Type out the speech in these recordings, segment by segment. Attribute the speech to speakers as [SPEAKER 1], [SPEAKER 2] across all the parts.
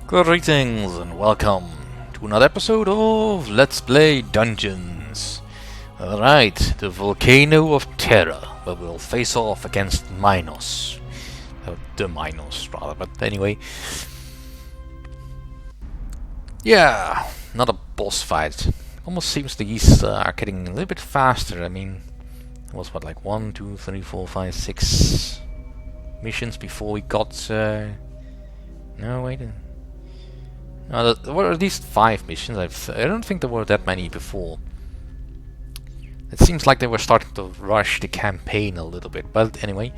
[SPEAKER 1] Greetings and welcome to another episode of Let's Play Dungeons. Alright, the Volcano of Terror, where we'll face off against Minos. The Minos, rather, but anyway. Yeah, another boss fight. Almost seems these are getting a little bit faster. I mean, it was what, like 1, 2, 3, 4, 5, 6 missions before we got... No, wait... No, there were at least 5 missions. I don't think there were that many before. It seems like they were starting to rush the campaign a little bit. But anyway,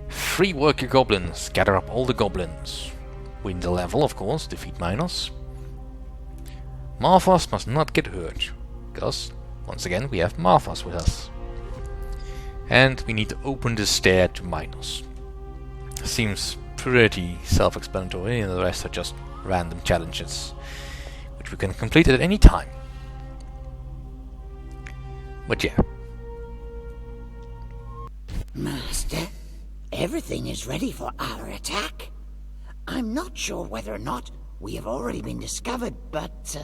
[SPEAKER 1] free work your goblins. Gather up all the goblins. Win the level, of course. Defeat Minos. Malthus must not get hurt. Because, once again, we have Malthus with us. And we need to open the stair to Minos. Seems pretty self-explanatory, and the rest are just random challenges, which we can complete at any time. But yeah.
[SPEAKER 2] Master, everything is ready for our attack. I'm not sure whether or not we have already been discovered, but,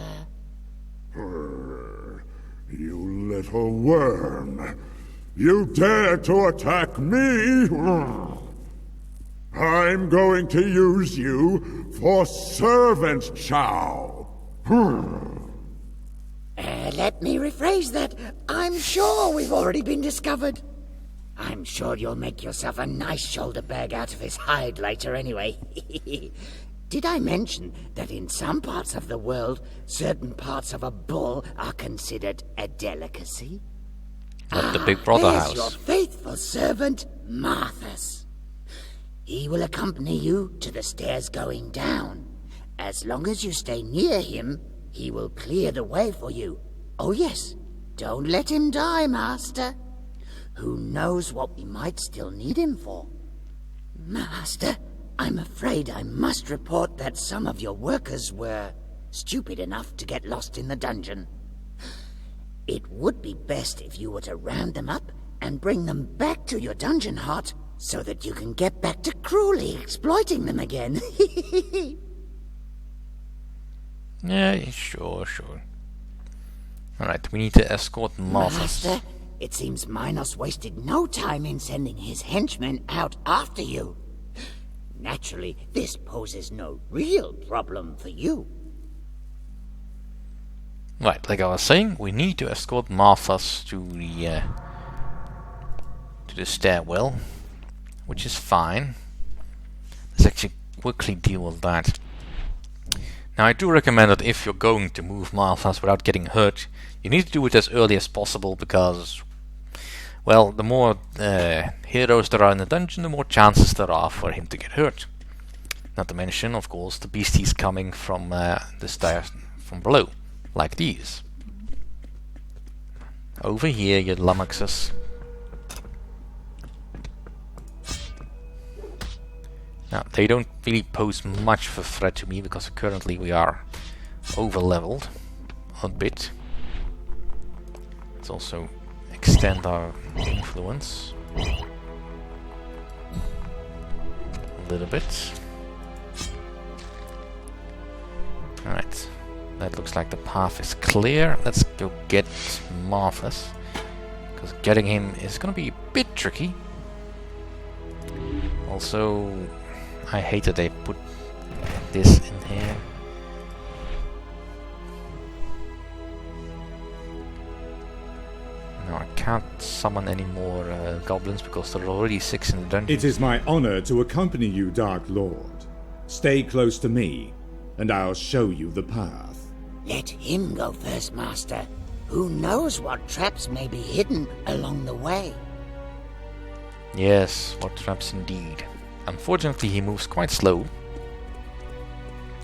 [SPEAKER 3] You little worm! You dare to attack me? I'm going to use you for servant chow.
[SPEAKER 2] Let me rephrase that. I'm sure we've already been discovered. I'm sure you'll make yourself a nice shoulder bag out of his hide later anyway. Did I mention that in some parts of the world, certain parts of a bull are considered a delicacy?
[SPEAKER 1] At the Big Brother
[SPEAKER 2] there's
[SPEAKER 1] house.
[SPEAKER 2] Your faithful servant, Malthus. He will accompany you to the stairs going down. As long as you stay near him, he will clear the way for you. Oh yes, don't let him die, Master. Who knows what we might still need him for? Master, I'm afraid I must report that some of your workers were stupid enough to get lost in the dungeon. It would be best if you were to round them up and bring them back to your dungeon heart so that you can get back to cruelly exploiting them again.
[SPEAKER 1] Yeah, sure. Alright, we need to escort Malthus.
[SPEAKER 2] Master, it seems Minos wasted no time in sending his henchmen out after you. Naturally, this poses no real problem for you.
[SPEAKER 1] Right, like I was saying, we need to escort Malthus to the stairwell, which is fine. Let's actually quickly deal with that. Now, I do recommend that if you're going to move Malthus without getting hurt, you need to do it as early as possible because, well, the more heroes there are in the dungeon, the more chances there are for him to get hurt. Not to mention, of course, the beasties coming from the stairs from below, like these. Over here, you lummoxes. Now, they don't really pose much of a threat to me because currently we are over-leveled a bit. Let's also extend our influence a little bit. Alright, that looks like the path is clear. Let's go get Malthus, because getting him is going to be a bit tricky. Also, I hate that they put this in here. No, I can't summon any more goblins because there are already 6 in the dungeon.
[SPEAKER 4] It is my honor to accompany you, Dark Lord. Stay close to me, and I'll show you the path.
[SPEAKER 2] Let him go first, Master. Who knows what traps may be hidden along the way?
[SPEAKER 1] Yes, what traps indeed. Unfortunately, he moves quite slow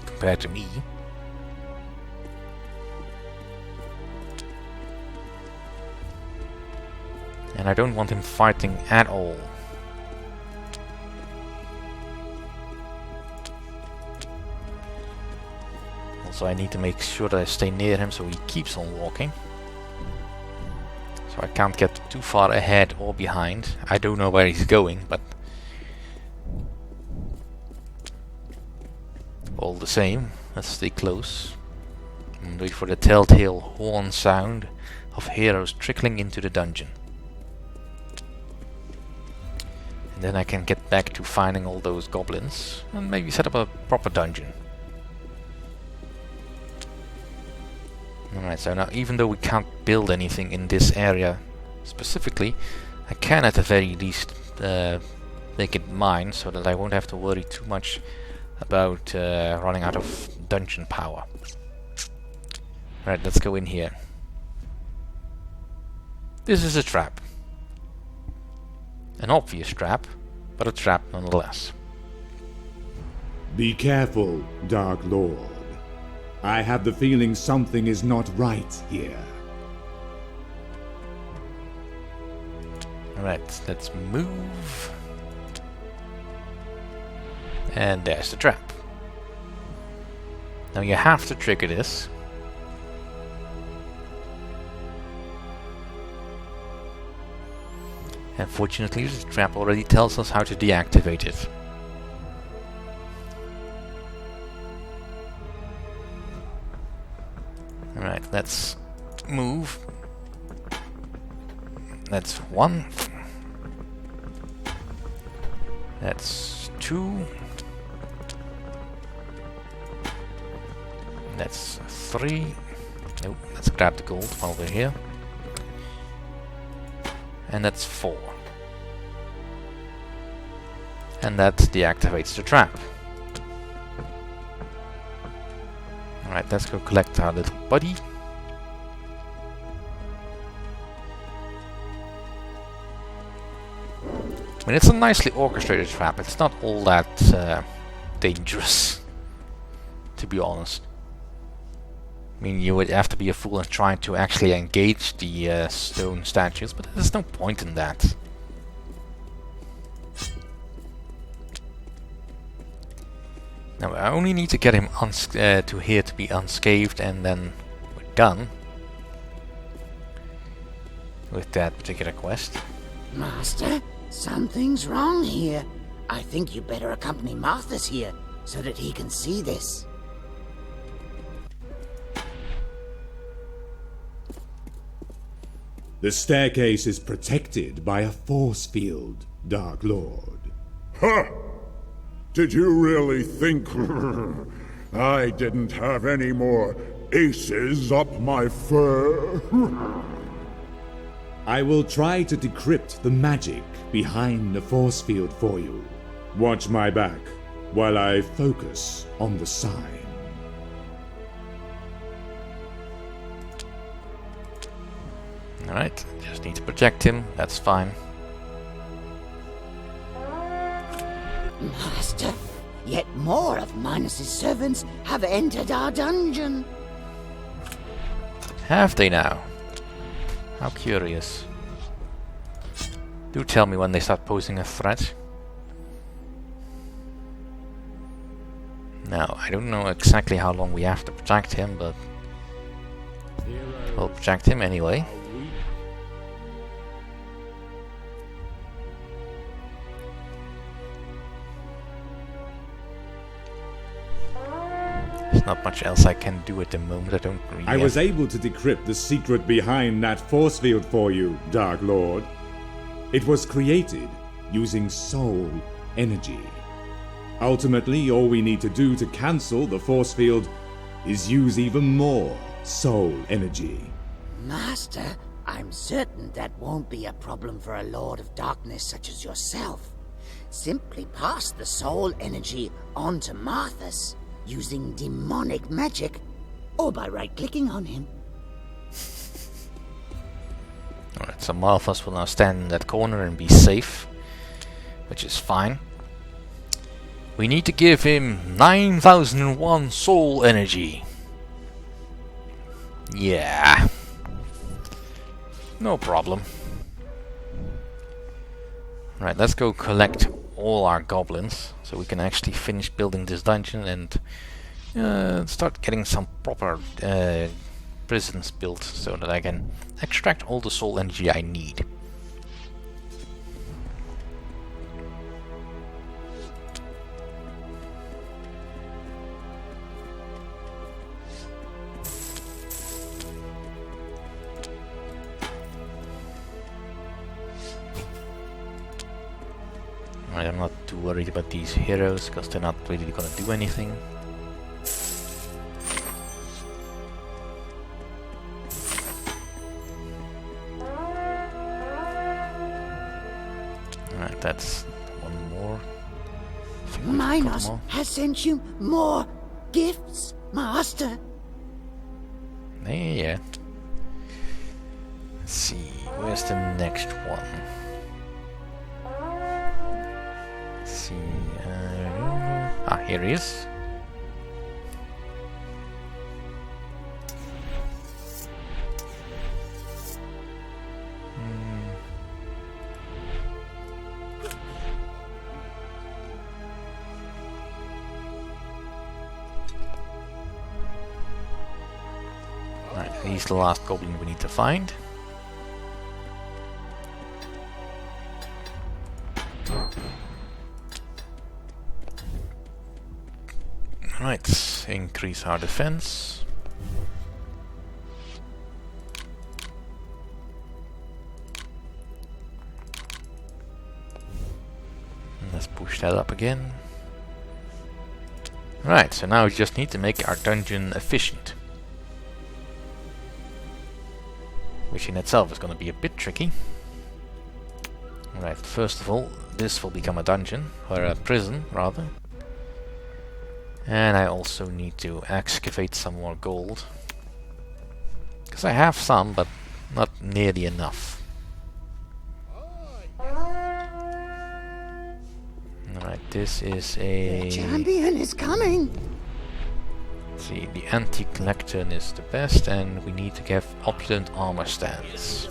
[SPEAKER 1] compared to me. And I don't want him fighting at all. Also, I need to make sure that I stay near him so he keeps on walking. So I can't get too far ahead or behind. I don't know where he's going, but All the same, let's stay close and wait for the telltale horn sound of heroes trickling into the dungeon. And then I can get back to finding all those goblins and maybe set up a proper dungeon. Alright, so now even though we can't build anything in this area specifically, I can at the very least make it mine so that I won't have to worry too much about running out of dungeon power. Right, let's go in here. This is a trap. An obvious trap, but a trap nonetheless.
[SPEAKER 4] Be careful, Dark Lord. I have the feeling something is not right here.
[SPEAKER 1] Alright, let's move. And there's the trap. Now you have to trigger this. Unfortunately, the trap already tells us how to deactivate it. Alright, let's move. That's 1. That's 2. That's 3. Nope, let's grab the gold while we're here. And that's 4. And that deactivates the trap. Alright, let's go collect our little buddy. I mean, it's a nicely orchestrated trap. It's not all that dangerous, to be honest. I mean, you would have to be a fool and try to actually engage the stone statues, but there's no point in that. Now, I only need to get him to here to be unscathed, and then we're done with that particular quest.
[SPEAKER 2] Master, something's wrong here. I think you better accompany Malthus here, so that he can see this.
[SPEAKER 4] The staircase is protected by a force field, Dark Lord.
[SPEAKER 3] Ha! Did you really think I didn't have any more aces up my fur?
[SPEAKER 4] I will try to decrypt the magic behind the force field for you. Watch my back while I focus on the sign.
[SPEAKER 1] Alright, just need to protect him, that's fine.
[SPEAKER 2] Master, yet more of Minos' servants have entered our dungeon.
[SPEAKER 1] Have they now? How curious. Do tell me when they start posing a threat. Now, I don't know exactly how long we have to protect him, but we'll protect him anyway. There's not much else I can do at the moment. I don't really
[SPEAKER 4] I was able to decrypt the secret behind that force field for you, Dark Lord. It was created using soul energy. Ultimately, all we need to do to cancel the force field is use even more soul energy.
[SPEAKER 2] Master, I'm certain that won't be a problem for a Lord of Darkness such as yourself. Simply pass the soul energy on to Malthus, using demonic magic, or by right-clicking on him.
[SPEAKER 1] Alright, so Malthus will now stand in that corner and be safe, which is fine. We need to give him 9001 soul energy. Yeah. No problem. Right, let's go collect all our goblins so we can actually finish building this dungeon and start getting some proper prisons built so that I can extract all the soul energy I need. I'm not too worried about these heroes because they're not really gonna do anything. Alright, that's one more.
[SPEAKER 2] Minos has sent you more gifts, Master.
[SPEAKER 1] Yeah. Let's see, where's the next one? Let's see, here he is. Right, he's the last goblin we need to find. Right, increase our defense. And let's push that up again. Right, so now we just need to make our dungeon efficient. Which in itself is going to be a bit tricky. Right, first of all, this will become a dungeon, or a prison rather. And I also need to excavate some more gold. Because I have some, but not nearly enough. Alright, this is a...
[SPEAKER 2] The champion is coming!
[SPEAKER 1] Let's see, the antique lectern is the best, and we need to get opulent armor stands.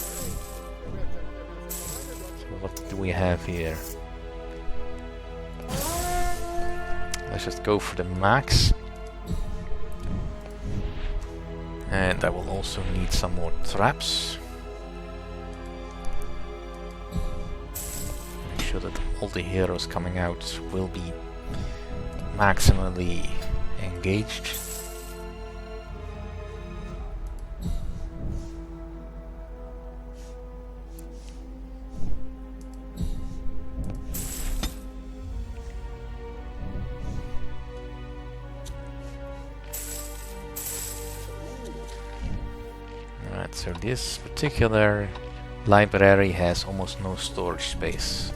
[SPEAKER 1] So what do we have here? Let's just go for the max. And I will also need some more traps. Make sure that all the heroes coming out will be maximally engaged. So this particular library has almost no storage space.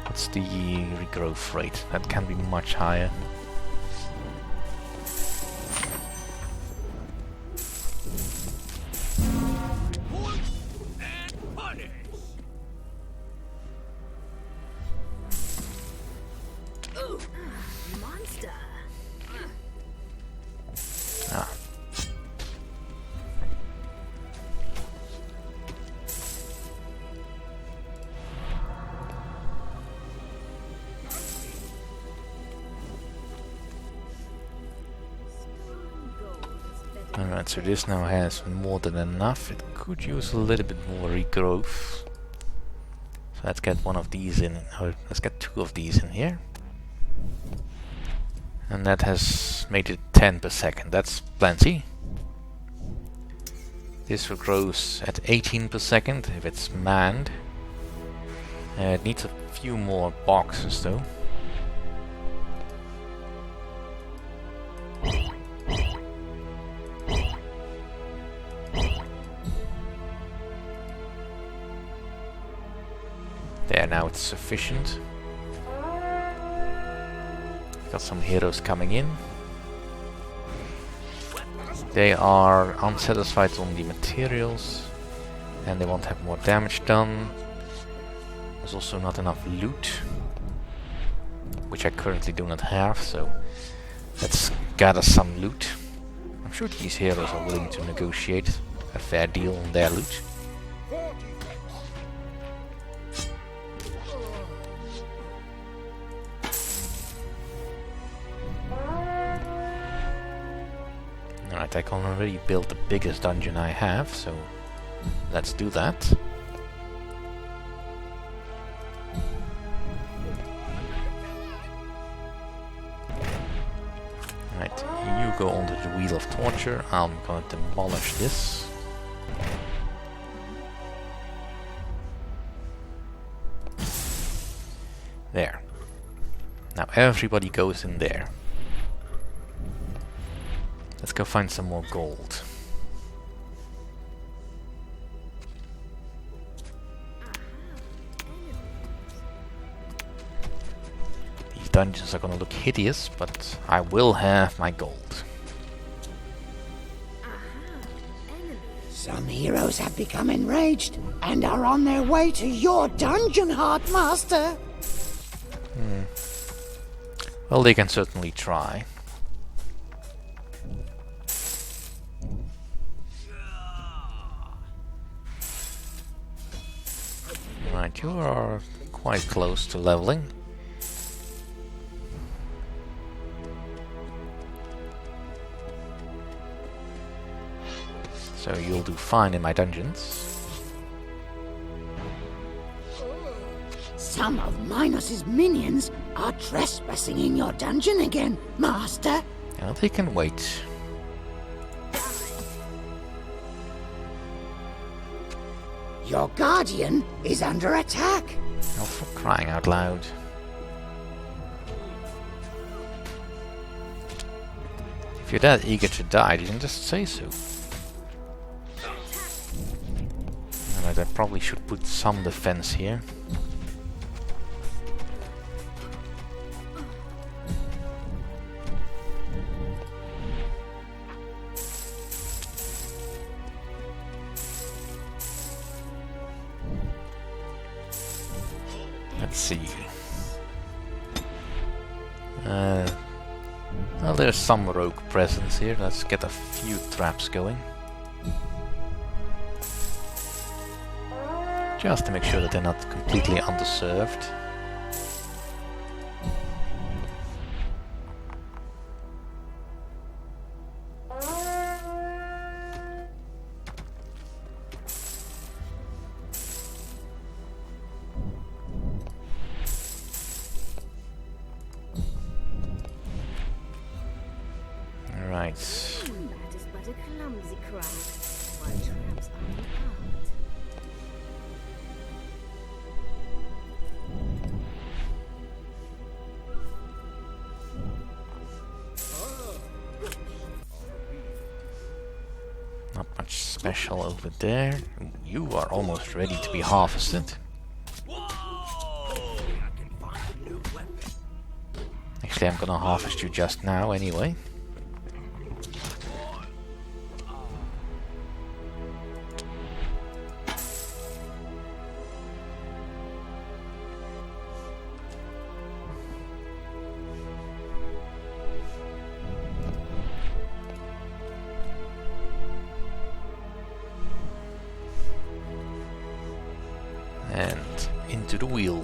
[SPEAKER 1] What's the regrowth rate? That can be much higher. Alright, so this now has more than enough. It could use a little bit more regrowth. So let's get one of these in, or let's get two of these in here. And that has made it 10 per second. That's plenty. This regrows at 18 per second if it's manned. It needs a few more boxes though. There, now it's sufficient. Got some heroes coming in. They are unsatisfied on the materials and they want to have more damage done. There's also not enough loot, which I currently do not have, so let's gather some loot. I'm sure these heroes are willing to negotiate a fair deal on their loot. Alright, I can already build the biggest dungeon I have, so let's do that. you go under the wheel of torture. I'm gonna demolish this. There. Now everybody goes in there. Let's go find some more gold. These dungeons are gonna look hideous, but I will have my gold.
[SPEAKER 2] Some heroes have become enraged and are on their way to your dungeon, Heart Master.
[SPEAKER 1] Well, they can certainly try. Right, you are quite close to leveling. So you'll do fine in my dungeons.
[SPEAKER 2] Some of Minos' minions are trespassing in your dungeon again, Master.
[SPEAKER 1] Well, they can wait.
[SPEAKER 2] Your guardian is under attack.
[SPEAKER 1] Oh, for crying out loud. If you're that eager to die, you can just say so. Alright, I probably should put some defense here. Let's see. Well, there's some rogue presence here. Let's get a few traps going. Just to make sure that they're not completely underserved. Right.
[SPEAKER 5] That is but a clumsy craft, while traps are an art.
[SPEAKER 1] Not much special over there. You are almost ready to be harvested. Actually, I'm gonna harvest you just now anyway. And into the wheel.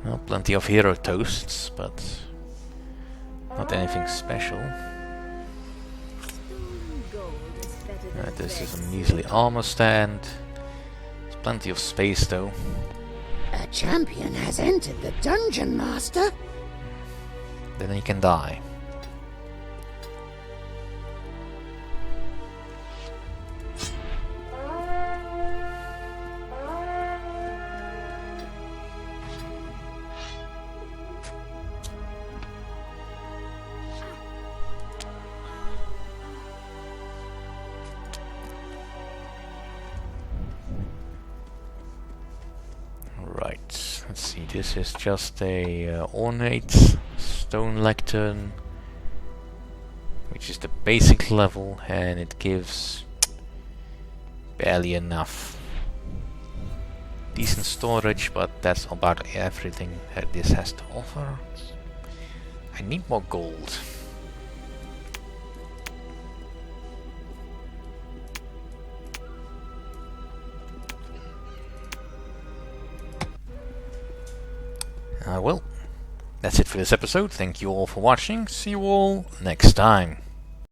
[SPEAKER 1] Well, plenty of hero toasts, but not anything special. This is a measly armor stand. There's plenty of space though.
[SPEAKER 2] A champion has entered the dungeon, Master.
[SPEAKER 1] Then he can die. Right, let's see, this is just a ornate stone lectern, which is the basic level, and it gives barely enough. Decent storage, but that's about everything that this has to offer. I need more gold. Well, that's it for this episode. Thank you all for watching. See you all next time.